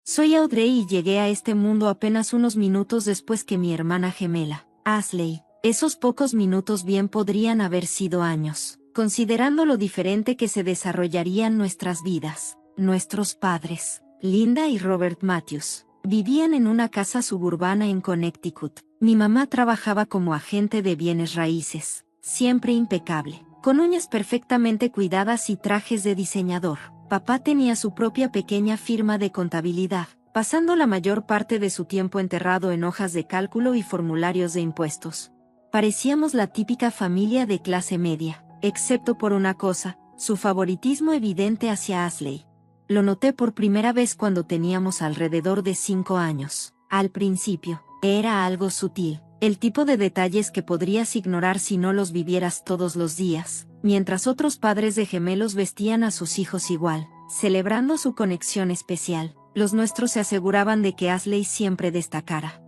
Soy Audrey y llegué a este mundo apenas unos minutos después que mi hermana gemela, Asley. Esos pocos minutos bien podrían haber sido años, considerando lo diferente que se desarrollarían nuestras vidas. Nuestros padres, Linda y Robert Matthews, vivían en una casa suburbana en Connecticut. Mi mamá trabajaba como agente de bienes raíces, siempre impecable, con uñas perfectamente cuidadas y trajes de diseñador. Papá tenía su propia pequeña firma de contabilidad, pasando la mayor parte de su tiempo enterrado en hojas de cálculo y formularios de impuestos. Parecíamos la típica familia de clase media, excepto por una cosa, su favoritismo evidente hacia Asley. Lo noté por primera vez cuando teníamos alrededor de 5 años. Al principio, era algo sutil, el tipo de detalles que podrías ignorar si no los vivieras todos los días, mientras otros padres de gemelos vestían a sus hijos igual, celebrando su conexión especial. Los nuestros se aseguraban de que Asley siempre destacara.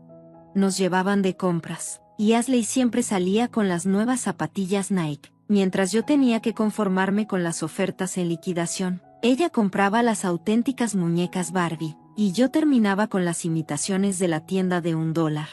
Nos llevaban de compras, y Asley siempre salía con las nuevas zapatillas Nike, mientras yo tenía que conformarme con las ofertas en liquidación. Ella compraba las auténticas muñecas Barbie, y yo terminaba con las imitaciones de la tienda de $1.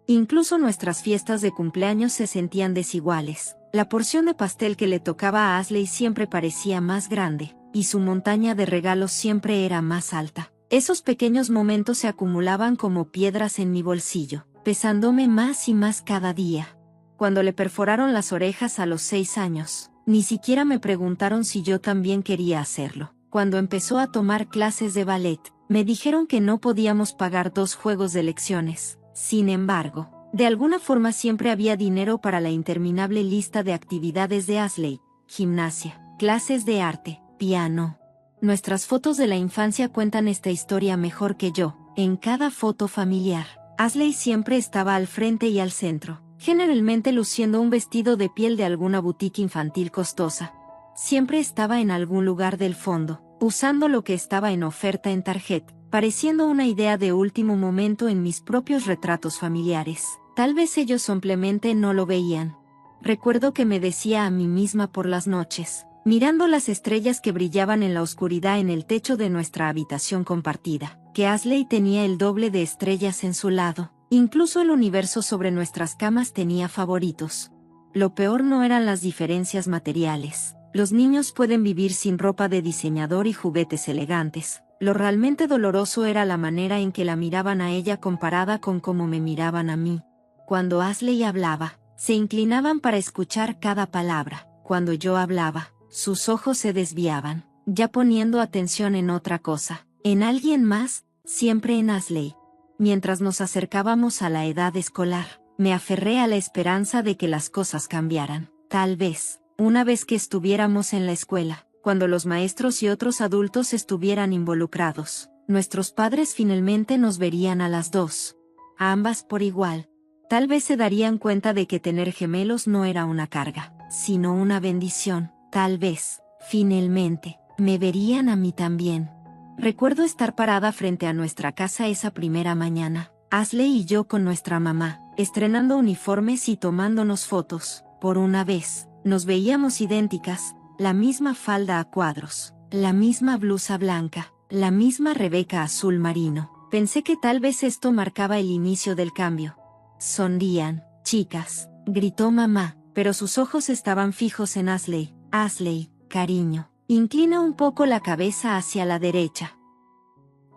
Incluso nuestras fiestas de cumpleaños se sentían desiguales. La porción de pastel que le tocaba a Asley siempre parecía más grande, y su montaña de regalos siempre era más alta. Esos pequeños momentos se acumulaban como piedras en mi bolsillo, pesándome más y más cada día. Cuando le perforaron las orejas a los 6 años, ni siquiera me preguntaron si yo también quería hacerlo. Cuando empezó a tomar clases de ballet, me dijeron que no podíamos pagar 2 juegos de lecciones. Sin embargo, de alguna forma siempre había dinero para la interminable lista de actividades de Asley: gimnasia, clases de arte, piano. Nuestras fotos de la infancia cuentan esta historia mejor que yo. En cada foto familiar, Asley siempre estaba al frente y al centro, generalmente luciendo un vestido de piel de alguna boutique infantil costosa. Siempre estaba en algún lugar del fondo, usando lo que estaba en oferta en Target, pareciendo una idea de último momento en mis propios retratos familiares. Tal vez ellos simplemente no lo veían. Recuerdo que me decía a mí misma por las noches, mirando las estrellas que brillaban en la oscuridad en el techo de nuestra habitación compartida, que Asley tenía el doble de estrellas en su lado. Incluso el universo sobre nuestras camas tenía favoritos. Lo peor no eran las diferencias materiales. Los niños pueden vivir sin ropa de diseñador y juguetes elegantes. Lo realmente doloroso era la manera en que la miraban a ella comparada con cómo me miraban a mí. Cuando Asley hablaba, se inclinaban para escuchar cada palabra. Cuando yo hablaba, sus ojos se desviaban, ya poniendo atención en otra cosa, en alguien más, siempre en Asley. Mientras nos acercábamos a la edad escolar, me aferré a la esperanza de que las cosas cambiaran. Tal vez, una vez que estuviéramos en la escuela, cuando los maestros y otros adultos estuvieran involucrados, nuestros padres finalmente nos verían a las dos. A ambas por igual. Tal vez se darían cuenta de que tener gemelos no era una carga, sino una bendición. Tal vez, finalmente, me verían a mí también. Recuerdo estar parada frente a nuestra casa esa primera mañana, Asley y yo con nuestra mamá, estrenando uniformes y tomándonos fotos. Por una vez, nos veíamos idénticas, la misma falda a cuadros, la misma blusa blanca, la misma Rebeca azul marino. Pensé que tal vez esto marcaba el inicio del cambio. Sonrían, chicas, gritó mamá, pero sus ojos estaban fijos en Asley. Asley, cariño, inclina un poco la cabeza hacia la derecha.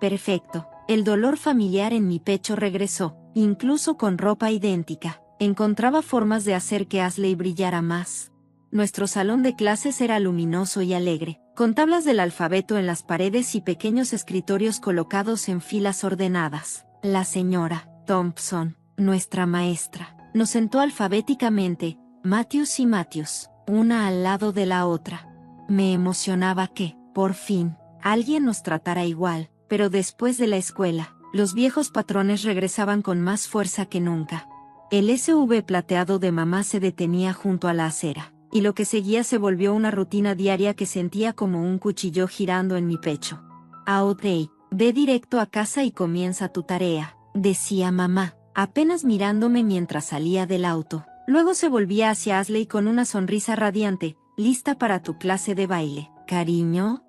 Perfecto. El dolor familiar en mi pecho regresó, incluso con ropa idéntica. Encontraba formas de hacer que Asley brillara más. Nuestro salón de clases era luminoso y alegre, con tablas del alfabeto en las paredes y pequeños escritorios colocados en filas ordenadas. La señora Thompson, nuestra maestra, nos sentó alfabéticamente, Matthews y Matthews, una al lado de la otra. Me emocionaba que, por fin, alguien nos tratara igual, pero después de la escuela, los viejos patrones regresaban con más fuerza que nunca. El SUV plateado de mamá se detenía junto a la acera, y lo que seguía se volvió una rutina diaria que sentía como un cuchillo girando en mi pecho. Audrey, ve directo a casa y comienza tu tarea, decía mamá, apenas mirándome mientras salía del auto. Luego se volvía hacia Asley con una sonrisa radiante, lista para tu clase de baile, cariño.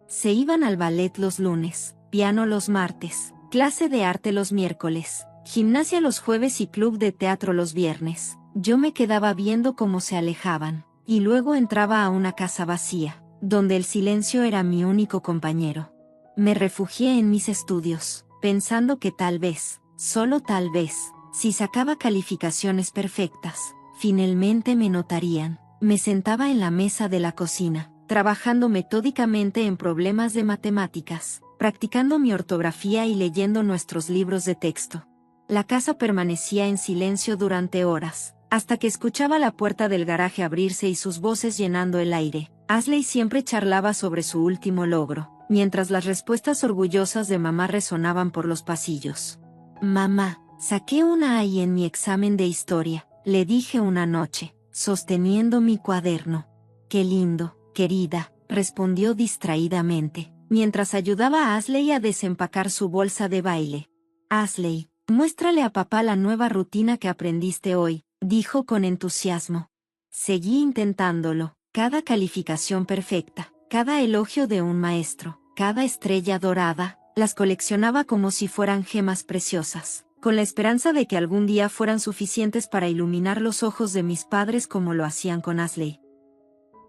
Se iban al ballet los lunes, piano los martes, clase de arte los miércoles, gimnasia los jueves y club de teatro los viernes. Yo me quedaba viendo cómo se alejaban, y luego entraba a una casa vacía, donde el silencio era mi único compañero. Me refugié en mis estudios, pensando que tal vez, solo tal vez, si sacaba calificaciones perfectas, finalmente me notarían. Me sentaba en la mesa de la cocina, trabajando metódicamente en problemas de matemáticas, practicando mi ortografía y leyendo nuestros libros de texto. La casa permanecía en silencio durante horas, hasta que escuchaba la puerta del garaje abrirse y sus voces llenando el aire. Ashley siempre charlaba sobre su último logro, mientras las respuestas orgullosas de mamá resonaban por los pasillos. «Mamá, saqué una A en mi examen de historia», le dije una noche, sosteniendo mi cuaderno. «Qué lindo, querida», respondió distraídamente, mientras ayudaba a Ashley a desempacar su bolsa de baile. «Ashley, muéstrale a papá la nueva rutina que aprendiste hoy», dijo con entusiasmo. Seguí intentándolo. Cada calificación perfecta, cada elogio de un maestro, cada estrella dorada, las coleccionaba como si fueran gemas preciosas, con la esperanza de que algún día fueran suficientes para iluminar los ojos de mis padres como lo hacían con Ashley.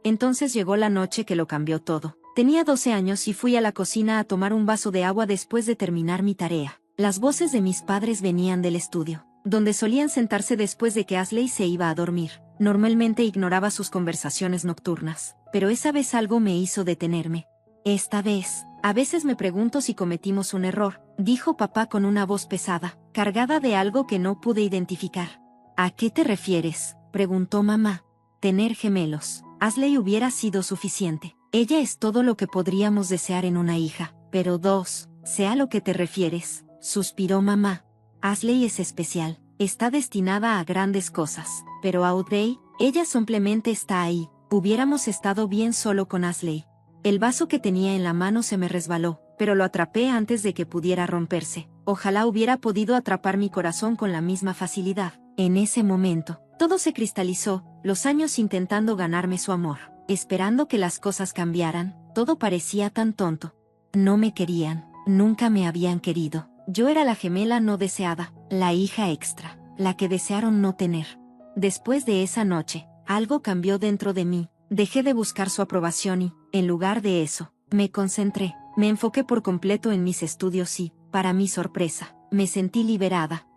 Entonces llegó la noche que lo cambió todo. Tenía 12 años y fui a la cocina a tomar un vaso de agua después de terminar mi tarea. Las voces de mis padres venían del estudio, donde solían sentarse después de que Ashley se iba a dormir. Normalmente ignoraba sus conversaciones nocturnas, pero esa vez algo me hizo detenerme. Esta vez, a veces me pregunto si cometimos un error, dijo papá con una voz pesada, cargada de algo que no pude identificar. ¿A qué te refieres?, preguntó mamá. Tener gemelos. Ashley hubiera sido suficiente. Ella es todo lo que podríamos desear en una hija, pero dos, sea lo que te refieres, suspiró mamá. Ashley es especial, está destinada a grandes cosas, pero Audrey, ella simplemente está ahí. Hubiéramos estado bien solo con Ashley. El vaso que tenía en la mano se me resbaló, pero lo atrapé antes de que pudiera romperse. Ojalá hubiera podido atrapar mi corazón con la misma facilidad. En ese momento, todo se cristalizó, los años intentando ganarme su amor, esperando que las cosas cambiaran, todo parecía tan tonto. No me querían, nunca me habían querido. Yo era la gemela no deseada, la hija extra, la que desearon no tener. Después de esa noche, algo cambió dentro de mí. Dejé de buscar su aprobación y, en lugar de eso, me concentré, me enfoqué por completo en mis estudios y, para mi sorpresa, me sentí liberada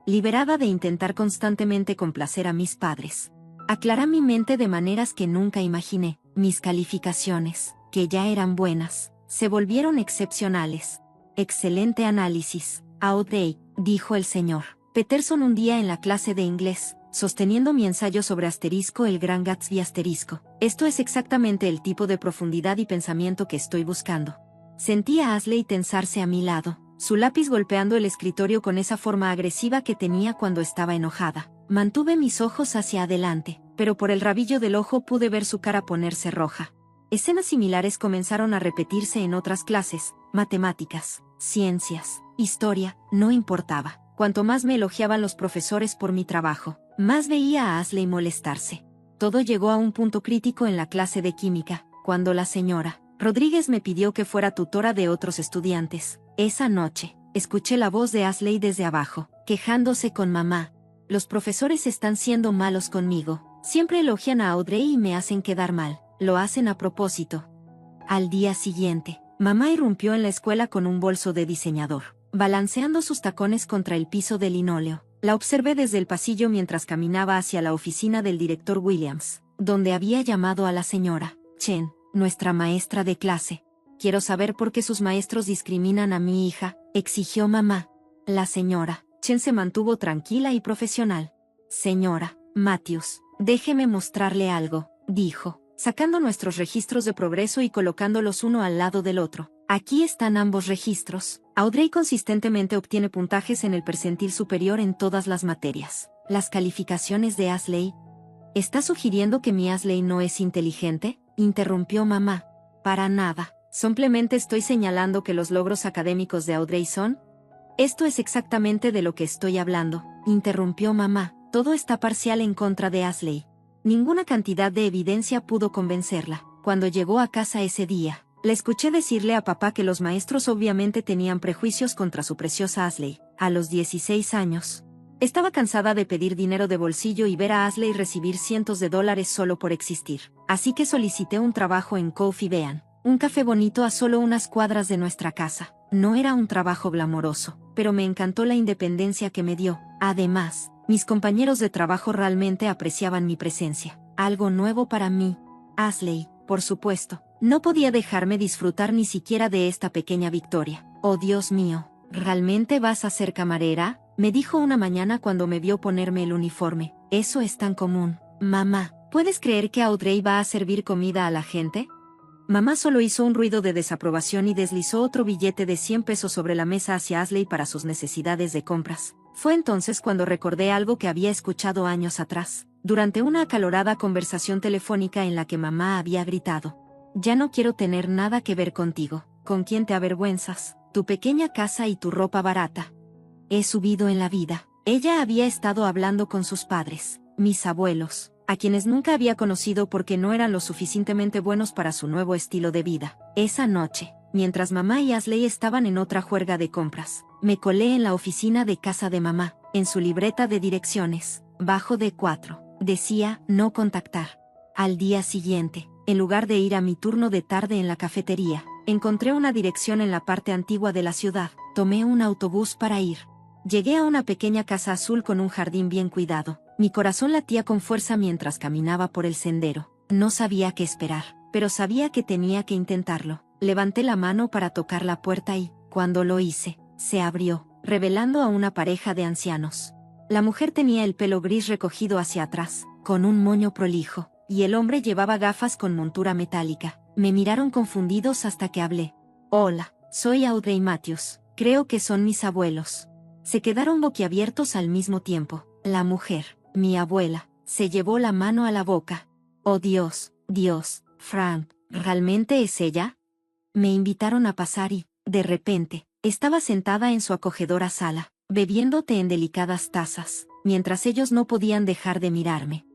de intentar constantemente complacer a mis padres. Aclaré mi mente de maneras que nunca imaginé. Mis calificaciones, que ya eran buenas, se volvieron excepcionales. Excelente análisis, Audrey, dijo el señor Peterson un día en la clase de inglés, sosteniendo mi ensayo sobre asterisco el Gran Gatsby asterisco. Esto es exactamente el tipo de profundidad y pensamiento que estoy buscando. Sentí a Ashley tensarse a mi lado, su lápiz golpeando el escritorio con esa forma agresiva que tenía cuando estaba enojada. Mantuve mis ojos hacia adelante, pero por el rabillo del ojo pude ver su cara ponerse roja. Escenas similares comenzaron a repetirse en otras clases, matemáticas, ciencias, historia, no importaba. Cuanto más me elogiaban los profesores por mi trabajo, más veía a Ashley molestarse. Todo llegó a un punto crítico en la clase de química, cuando la señora Rodríguez me pidió que fuera tutora de otros estudiantes. Esa noche, escuché la voz de Ashley desde abajo, quejándose con mamá. Los profesores están siendo malos conmigo. Siempre elogian a Audrey y me hacen quedar mal. Lo hacen a propósito. Al día siguiente, mamá irrumpió en la escuela con un bolso de diseñador, balanceando sus tacones contra el piso de linóleo. La observé desde el pasillo mientras caminaba hacia la oficina del director Williams, donde había llamado a la señora Chen, nuestra maestra de clase. «Quiero saber por qué sus maestros discriminan a mi hija», exigió mamá. La señora Chen se mantuvo tranquila y profesional. «Señora Matthews, déjeme mostrarle algo», dijo, sacando nuestros registros de progreso y colocándolos uno al lado del otro. «Aquí están ambos registros. Audrey consistentemente obtiene puntajes en el percentil superior en todas las materias. Las calificaciones de Ashley». «¿Está sugiriendo que mi Ashley no es inteligente?», interrumpió mamá. «Para nada. Simplemente estoy señalando que los logros académicos de Audrey son...». «Esto es exactamente de lo que estoy hablando», interrumpió mamá. «Todo está parcial en contra de Ashley». Ninguna cantidad de evidencia pudo convencerla. Cuando llegó a casa ese día, Le escuché decirle a papá que los maestros obviamente tenían prejuicios contra su preciosa Ashley, a los 16 años. Estaba cansada de pedir dinero de bolsillo y ver a Ashley recibir cientos de dólares solo por existir. Así que solicité un trabajo en Coffee Bean, un café bonito a solo unas cuadras de nuestra casa. No era un trabajo glamoroso, pero me encantó la independencia que me dio. Además, mis compañeros de trabajo realmente apreciaban mi presencia. Algo nuevo para mí. Ashley, por supuesto, no podía dejarme disfrutar ni siquiera de esta pequeña victoria. Oh Dios mío, ¿realmente vas a ser camarera? Me dijo una mañana cuando me vio ponerme el uniforme. Eso es tan común. Mamá, ¿puedes creer que Audrey va a servir comida a la gente? Mamá solo hizo un ruido de desaprobación y deslizó otro billete de 100 pesos sobre la mesa hacia Ashley para sus necesidades de compras. Fue entonces cuando recordé algo que había escuchado años atrás, durante una acalorada conversación telefónica en la que mamá había gritado: «Ya no quiero tener nada que ver contigo, ¿con quién te avergüenzas? Tu pequeña casa y tu ropa barata». He subido en la vida. Ella había estado hablando con sus padres, mis abuelos, a quienes nunca había conocido porque no eran lo suficientemente buenos para su nuevo estilo de vida. Esa noche, mientras mamá y Ashley estaban en otra juerga de compras, me colé en la oficina de casa de mamá. En su libreta de direcciones, bajo D4, decía «no contactar». Al día siguiente, en lugar de ir a mi turno de tarde en la cafetería, encontré una dirección en la parte antigua de la ciudad. Tomé un autobús para ir. Llegué a una pequeña casa azul con un jardín bien cuidado. Mi corazón latía con fuerza mientras caminaba por el sendero. No sabía qué esperar, pero sabía que tenía que intentarlo. Levanté la mano para tocar la puerta y, cuando lo hice, se abrió, revelando a una pareja de ancianos. La mujer tenía el pelo gris recogido hacia atrás, con un moño prolijo, y el hombre llevaba gafas con montura metálica. Me miraron confundidos hasta que hablé. «Hola, soy Audrey Matthews. Creo que son mis abuelos». Se quedaron boquiabiertos al mismo tiempo. La mujer, mi abuela, se llevó la mano a la boca. «Oh Dios, Dios, Frank, ¿realmente es ella?» Me invitaron a pasar y, de repente, estaba sentada en su acogedora sala, bebiendo té en delicadas tazas, mientras ellos no podían dejar de mirarme.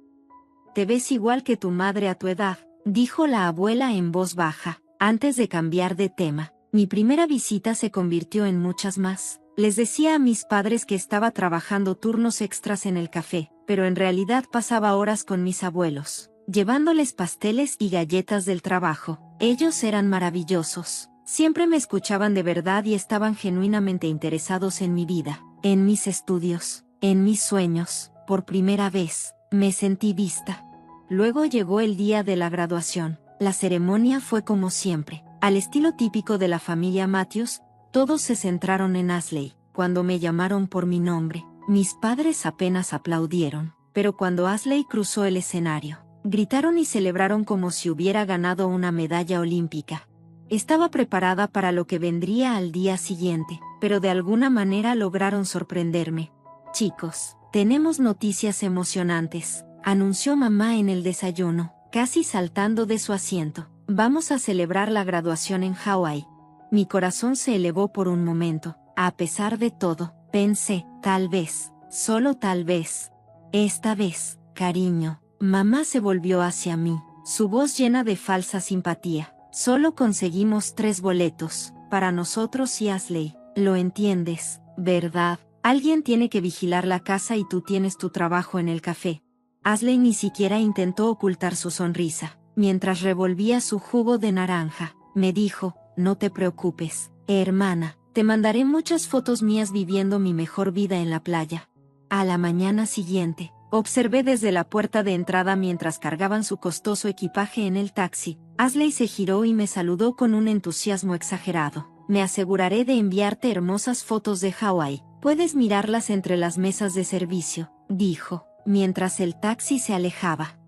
«Te ves igual que tu madre a tu edad», dijo la abuela en voz baja, antes de cambiar de tema. Mi primera visita se convirtió en muchas más. Les decía a mis padres que estaba trabajando turnos extras en el café, pero en realidad pasaba horas con mis abuelos, llevándoles pasteles y galletas del trabajo. Ellos eran maravillosos. Siempre me escuchaban de verdad y estaban genuinamente interesados en mi vida, en mis estudios, en mis sueños. Por primera vez, me sentí vista. Luego llegó el día de la graduación. La ceremonia fue como siempre, al estilo típico de la familia Matthews. Todos se centraron en Ashley. Cuando me llamaron por mi nombre, mis padres apenas aplaudieron, pero cuando Ashley cruzó el escenario, gritaron y celebraron como si hubiera ganado una medalla olímpica. Estaba preparada para lo que vendría al día siguiente, pero de alguna manera lograron sorprenderme. «Chicos, tenemos noticias emocionantes», anunció mamá en el desayuno, casi saltando de su asiento. «Vamos a celebrar la graduación en Hawái». Mi corazón se elevó por un momento. A pesar de todo, pensé, tal vez, solo tal vez. «Esta vez, cariño». Mamá se volvió hacia mí, su voz llena de falsa simpatía. «Solo conseguimos 3 boletos, para nosotros y Ashley. Lo entiendes, ¿verdad? Alguien tiene que vigilar la casa y tú tienes tu trabajo en el café». Ashley ni siquiera intentó ocultar su sonrisa. Mientras revolvía su jugo de naranja, me dijo: «No te preocupes, hermana, te mandaré muchas fotos mías viviendo mi mejor vida en la playa». A la mañana siguiente, observé desde la puerta de entrada mientras cargaban su costoso equipaje en el taxi. Ashley se giró y me saludó con un entusiasmo exagerado. «Me aseguraré de enviarte hermosas fotos de Hawái. Puedes mirarlas entre las mesas de servicio», dijo, mientras el taxi se alejaba.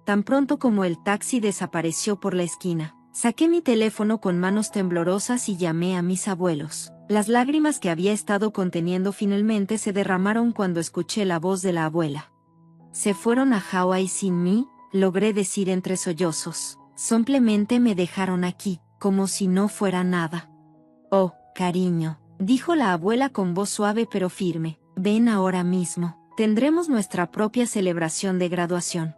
Tan pronto como el taxi desapareció por la esquina, saqué mi teléfono con manos temblorosas y llamé a mis abuelos. Las lágrimas que había estado conteniendo finalmente se derramaron cuando escuché la voz de la abuela. «¿Se fueron a Hawái sin mí?», logré decir entre sollozos. «Simplemente me dejaron aquí, como si no fuera nada». «Oh, cariño», dijo la abuela con voz suave pero firme. «Ven ahora mismo. Tendremos nuestra propia celebración de graduación».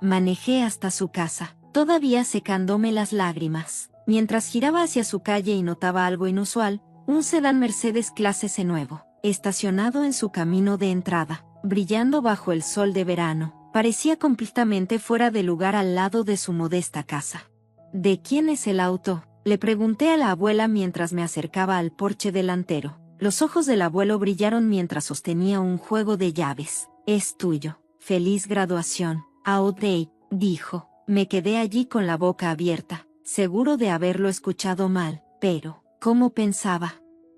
Manejé hasta su casa, todavía secándome las lágrimas. Mientras giraba hacia su calle y notaba algo inusual, un sedán Mercedes clase C nuevo, estacionado en su camino de entrada, brillando bajo el sol de verano, parecía completamente fuera de lugar al lado de su modesta casa. ¿De quién es el auto?, le pregunté a la abuela mientras me acercaba al porche delantero. Los ojos del abuelo brillaron mientras sostenía un juego de llaves. Es tuyo. Feliz graduación, Audrey, dijo. Me quedé allí con la boca abierta, seguro de haberlo escuchado mal, pero, ¿cómo pensaba?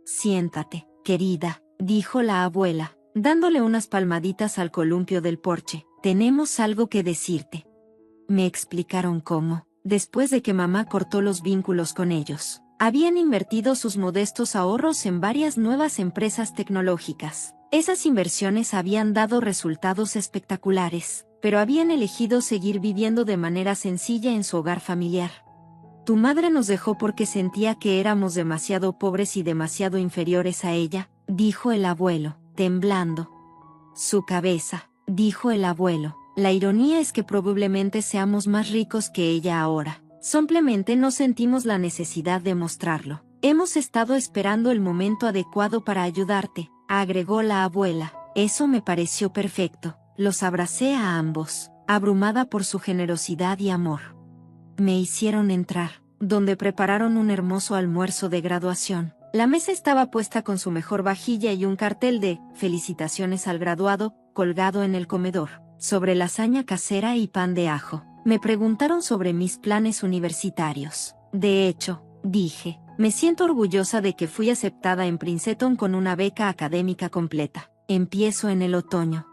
Siéntate, querida, dijo la abuela, dándole unas palmaditas al columpio del porche. Tenemos algo que decirte. Me explicaron cómo, después de que mamá cortó los vínculos con ellos, habían invertido sus modestos ahorros en varias nuevas empresas tecnológicas. Esas inversiones habían dado resultados espectaculares, pero habían elegido seguir viviendo de manera sencilla en su hogar familiar. Tu madre nos dejó porque sentía que éramos demasiado pobres y demasiado inferiores a ella, dijo el abuelo, temblando su cabeza, dijo el abuelo. La ironía es que probablemente seamos más ricos que ella ahora. Simplemente no sentimos la necesidad de mostrarlo. Hemos estado esperando el momento adecuado para ayudarte, agregó la abuela. Eso me pareció perfecto. Los abracé a ambos, abrumada por su generosidad y amor. Me hicieron entrar, donde prepararon un hermoso almuerzo de graduación. La mesa estaba puesta con su mejor vajilla y un cartel de «Felicitaciones al graduado» colgado en el comedor. Sobre lasaña casera y pan de ajo. Me preguntaron sobre mis planes universitarios. De hecho, dije, me siento orgullosa de que fui aceptada en Princeton con una beca académica completa. Empiezo en el otoño.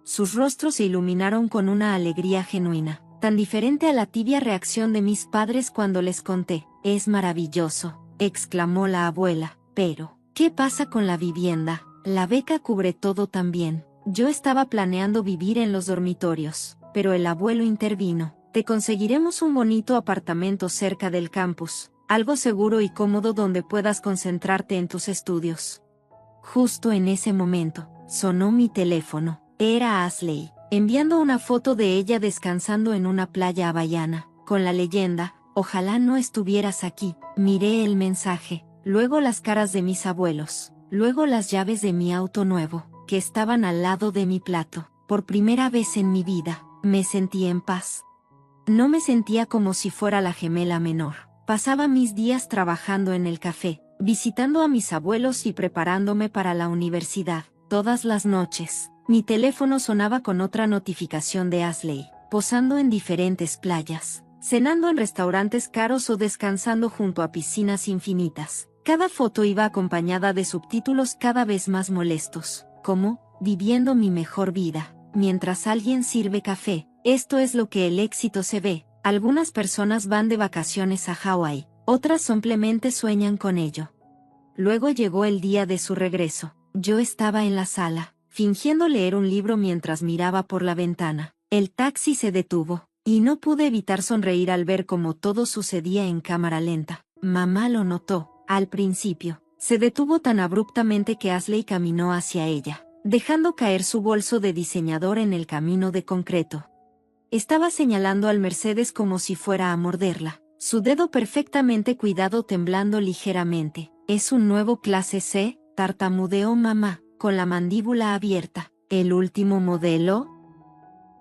Sus rostros se iluminaron con una alegría genuina, tan diferente a la tibia reacción de mis padres cuando les conté. Es maravilloso, exclamó la abuela. Pero, ¿qué pasa con la vivienda? La beca cubre todo también. Yo estaba planeando vivir en los dormitorios, pero el abuelo intervino. Te conseguiremos un bonito apartamento cerca del campus, algo seguro y cómodo donde puedas concentrarte en tus estudios. Justo en ese momento, sonó mi teléfono. Era Ashley, enviando una foto de ella descansando en una playa hawaiana, con la leyenda, ojalá no estuvieras aquí. Miré el mensaje, luego las caras de mis abuelos, luego las llaves de mi auto nuevo, que estaban al lado de mi plato. Por primera vez en mi vida, me sentí en paz. No me sentía como si fuera la gemela menor. Pasaba mis días trabajando en el café, visitando a mis abuelos y preparándome para la universidad. Todas las noches, mi teléfono sonaba con otra notificación de Ashley, posando en diferentes playas, cenando en restaurantes caros o descansando junto a piscinas infinitas. Cada foto iba acompañada de subtítulos cada vez más molestos, como, viviendo mi mejor vida, mientras alguien sirve café. Esto es lo que el éxito se ve. Algunas personas van de vacaciones a Hawái, otras simplemente sueñan con ello. Luego llegó el día de su regreso. Yo estaba en la sala, fingiendo leer un libro mientras miraba por la ventana. El taxi se detuvo, y no pude evitar sonreír al ver cómo todo sucedía en cámara lenta. Mamá lo notó, al principio. Se detuvo tan abruptamente que Ashley caminó hacia ella, dejando caer su bolso de diseñador en el camino de concreto. Estaba señalando al Mercedes como si fuera a morderla, su dedo perfectamente cuidado temblando ligeramente. «Es un nuevo clase C», tartamudeó mamá, con la mandíbula abierta. «¿El último modelo?».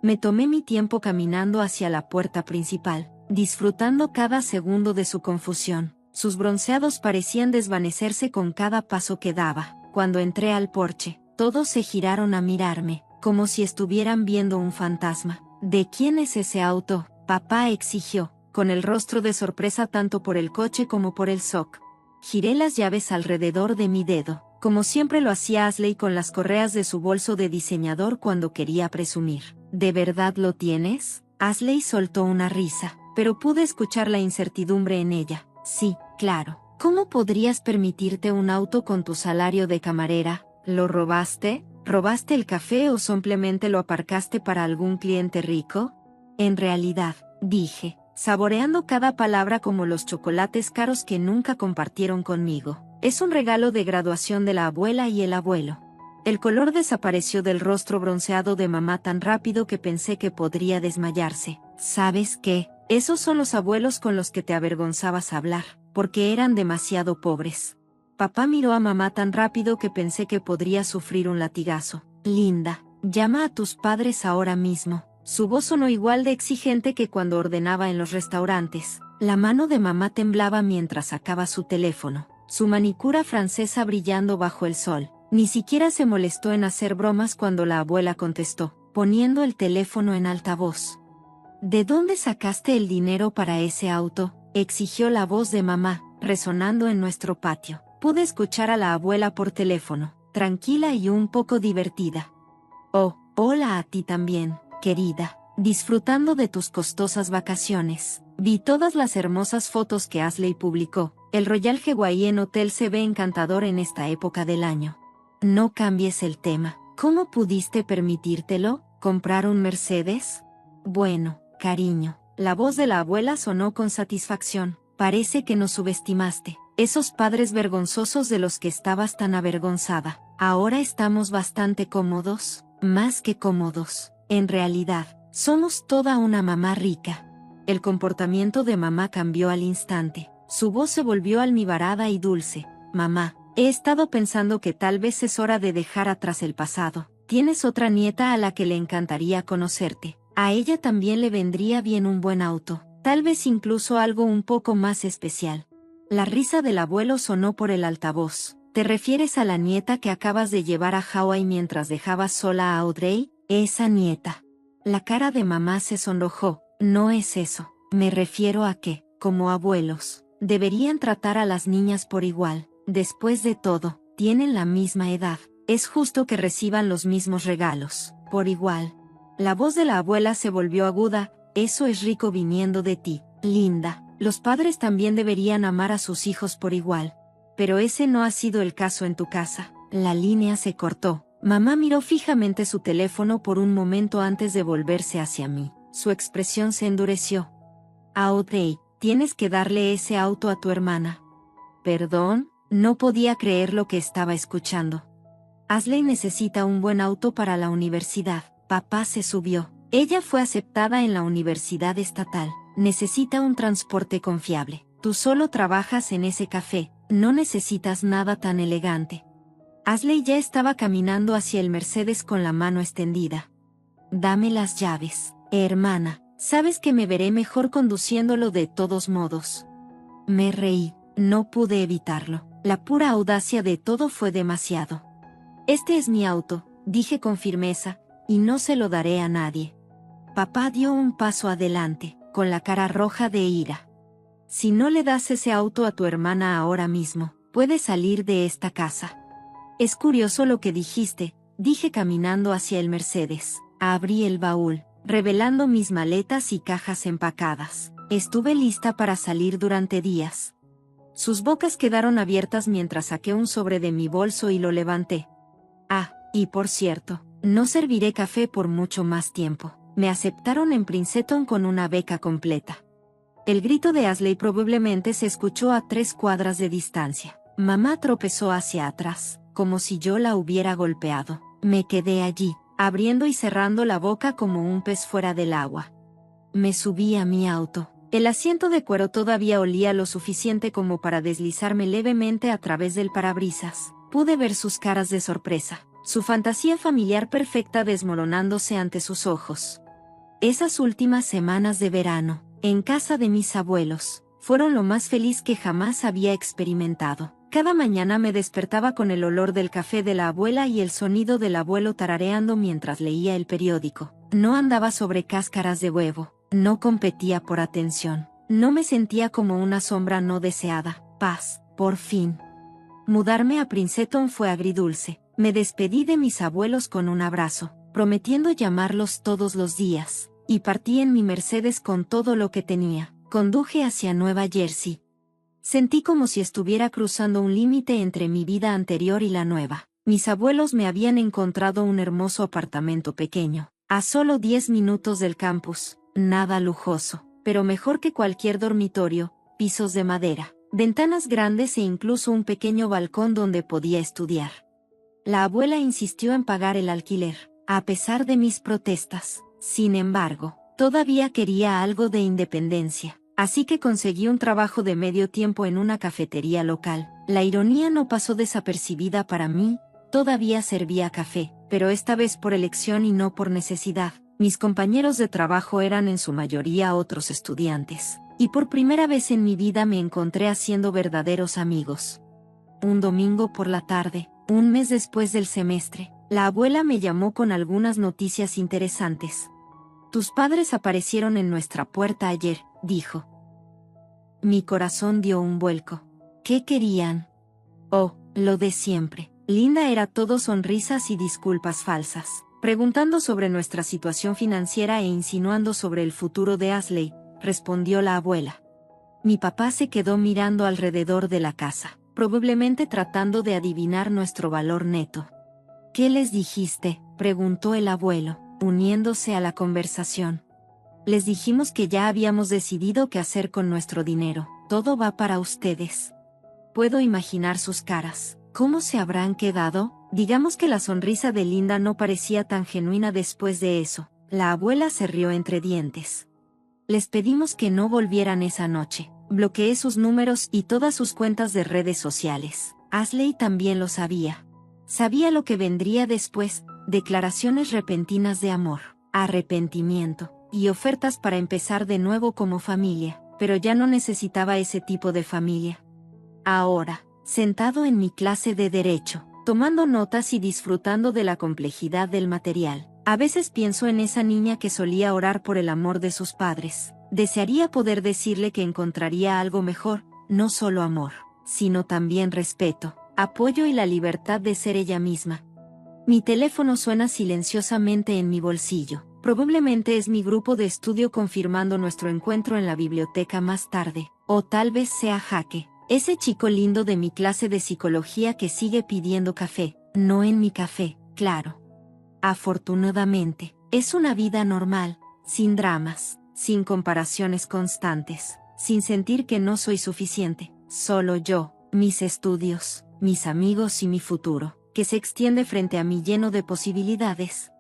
Me tomé mi tiempo caminando hacia la puerta principal, disfrutando cada segundo de su confusión. Sus bronceados parecían desvanecerse con cada paso que daba. Cuando entré al porche, todos se giraron a mirarme, como si estuvieran viendo un fantasma. «¿De quién es ese auto?», papá exigió, con el rostro de sorpresa tanto por el coche como por el SOC. Giré las llaves alrededor de mi dedo, como siempre lo hacía Ashley con las correas de su bolso de diseñador cuando quería presumir. «¿De verdad lo tienes?». Ashley soltó una risa, pero pude escuchar la incertidumbre en ella. «Sí, claro. ¿Cómo podrías permitirte un auto con tu salario de camarera? ¿Lo robaste? ¿Robaste el café o simplemente lo aparcaste para algún cliente rico?». «En realidad», dije, saboreando cada palabra como los chocolates caros que nunca compartieron conmigo, «es un regalo de graduación de la abuela y el abuelo». El color desapareció del rostro bronceado de mamá tan rápido que pensé que podría desmayarse. «¿Sabes qué?», Esos son los abuelos con los que te avergonzabas hablar, porque eran demasiado pobres. Papá miró a mamá tan rápido que pensé que podría sufrir un latigazo. Linda, llama a tus padres ahora mismo. Su voz sonó igual de exigente que cuando ordenaba en los restaurantes. La mano de mamá temblaba mientras sacaba su teléfono, su manicura francesa brillando bajo el sol. Ni siquiera se molestó en hacer bromas cuando la abuela contestó, poniendo el teléfono en altavoz. ¿De dónde sacaste el dinero para ese auto?, exigió la voz de mamá, resonando en nuestro patio. Pude escuchar a la abuela por teléfono, tranquila y un poco divertida. Oh, hola a ti también, querida. Disfrutando de tus costosas vacaciones. Vi todas las hermosas fotos que Ashley publicó. El Royal Hawaiian Hotel se ve encantador en esta época del año. No cambies el tema. ¿Cómo pudiste permitírtelo? ¿Comprar un Mercedes? Bueno, cariño. La voz de la abuela sonó con satisfacción. Parece que nos subestimaste. Esos padres vergonzosos de los que estabas tan avergonzada. Ahora estamos bastante cómodos. Más que cómodos. En realidad, somos toda una mamá rica. El comportamiento de mamá cambió al instante. Su voz se volvió almibarada y dulce. Mamá, he estado pensando que tal vez es hora de dejar atrás el pasado. Tienes otra nieta a la que le encantaría conocerte. A ella también le vendría bien un buen auto. Tal vez incluso algo un poco más especial. La risa del abuelo sonó por el altavoz. ¿Te refieres a la nieta que acabas de llevar a Hawái mientras dejabas sola a Audrey? Esa nieta. La cara de mamá se sonrojó. No es eso. Me refiero a que, como abuelos, deberían tratar a las niñas por igual. Después de todo, tienen la misma edad. Es justo que reciban los mismos regalos, por igual. La voz de la abuela se volvió aguda. Eso es rico viniendo de ti, linda. Los padres también deberían amar a sus hijos por igual. Pero ese no ha sido el caso en tu casa. La línea se cortó. Mamá miró fijamente su teléfono por un momento antes de volverse hacia mí. Su expresión se endureció. Audrey, tienes que darle ese auto a tu hermana. ¿Perdón? No podía creer lo que estaba escuchando. Ashley necesita un buen auto para la universidad. Papá se subió. Ella fue aceptada en la universidad estatal. Necesita un transporte confiable. Tú solo trabajas en ese café. No necesitas nada tan elegante. Ashley ya estaba caminando hacia el Mercedes con la mano extendida. Dame las llaves, hermana. Sabes que me veré mejor conduciéndolo de todos modos. Me reí. No pude evitarlo. La pura audacia de todo fue demasiado. Este es mi auto, dije con firmeza, y no se lo daré a nadie. Papá dio un paso adelante, con la cara roja de ira. Si no le das ese auto a tu hermana ahora mismo, puedes salir de esta casa. Es curioso lo que dijiste, dije caminando hacia el Mercedes. Abrí el baúl, revelando mis maletas y cajas empacadas. Estuve lista para salir durante días. Sus bocas quedaron abiertas mientras saqué un sobre de mi bolso y lo levanté. Ah, y por cierto, no serviré café por mucho más tiempo. Me aceptaron en Princeton con una beca completa. El grito de Ashley probablemente se escuchó a 3 cuadras de distancia. Mamá tropezó hacia atrás, como si yo la hubiera golpeado. Me quedé allí, abriendo y cerrando la boca como un pez fuera del agua. Me subí a mi auto. El asiento de cuero todavía olía lo suficiente como para deslizarme levemente a través del parabrisas. Pude ver sus caras de sorpresa, su fantasía familiar perfecta desmoronándose ante sus ojos. Esas últimas semanas de verano, en casa de mis abuelos, fueron lo más feliz que jamás había experimentado. Cada mañana me despertaba con el olor del café de la abuela y el sonido del abuelo tarareando mientras leía el periódico. No andaba sobre cáscaras de huevo, no competía por atención, no me sentía como una sombra no deseada. Paz, por fin. Mudarme a Princeton fue agridulce. Me despedí de mis abuelos con un abrazo, prometiendo llamarlos todos los días, y partí en mi Mercedes con todo lo que tenía. Conduje hacia Nueva Jersey. Sentí como si estuviera cruzando un límite entre mi vida anterior y la nueva. Mis abuelos me habían encontrado un hermoso apartamento pequeño, a solo 10 minutos del campus, nada lujoso, pero mejor que cualquier dormitorio, pisos de madera, ventanas grandes e incluso un pequeño balcón donde podía estudiar. La abuela insistió en pagar el alquiler, a pesar de mis protestas. Sin embargo, Todavía quería algo de independencia, así que conseguí un trabajo de medio tiempo en una cafetería local. La ironía no pasó desapercibida para mí, todavía servía café, pero esta vez por elección y no por necesidad. Mis compañeros de trabajo eran en su mayoría otros estudiantes, y por primera vez en mi vida me encontré haciendo verdaderos amigos. Un domingo por la tarde, un mes después del semestre, la abuela me llamó con algunas noticias interesantes. Tus padres aparecieron en nuestra puerta ayer, dijo. Mi corazón dio un vuelco. ¿Qué querían? Oh, lo de siempre. Linda era todo sonrisas y disculpas falsas, preguntando sobre nuestra situación financiera e insinuando sobre el futuro de Ashley, respondió la abuela. Mi papá se quedó mirando alrededor de la casa, probablemente tratando de adivinar nuestro valor neto. ¿Qué les dijiste?, preguntó el abuelo, uniéndose a la conversación. Les dijimos que ya habíamos decidido qué hacer con nuestro dinero. Todo va para ustedes. Puedo imaginar sus caras. ¿Cómo se habrán quedado? Digamos que la sonrisa de Linda no parecía tan genuina después de eso. La abuela se rió entre dientes. Les pedimos que no volvieran esa noche. Bloqueé sus números y todas sus cuentas de redes sociales. Ashley también lo sabía. Sabía lo que vendría después, declaraciones repentinas de amor, arrepentimiento, y ofertas para empezar de nuevo como familia, pero ya no necesitaba ese tipo de familia. Ahora, sentado en mi clase de Derecho, tomando notas y disfrutando de la complejidad del material, a veces pienso en esa niña que solía orar por el amor de sus padres. Desearía poder decirle que encontraría algo mejor, no solo amor, sino también respeto, apoyo y la libertad de ser ella misma. Mi teléfono suena silenciosamente en mi bolsillo. Probablemente es mi grupo de estudio confirmando nuestro encuentro en la biblioteca más tarde, o tal vez sea Jaque, ese chico lindo de mi clase de psicología que sigue pidiendo café, no en mi café, claro. Afortunadamente, es una vida normal, sin dramas, sin comparaciones constantes, sin sentir que no soy suficiente, solo yo, mis estudios, mis amigos y mi futuro, que se extiende frente a mí lleno de posibilidades.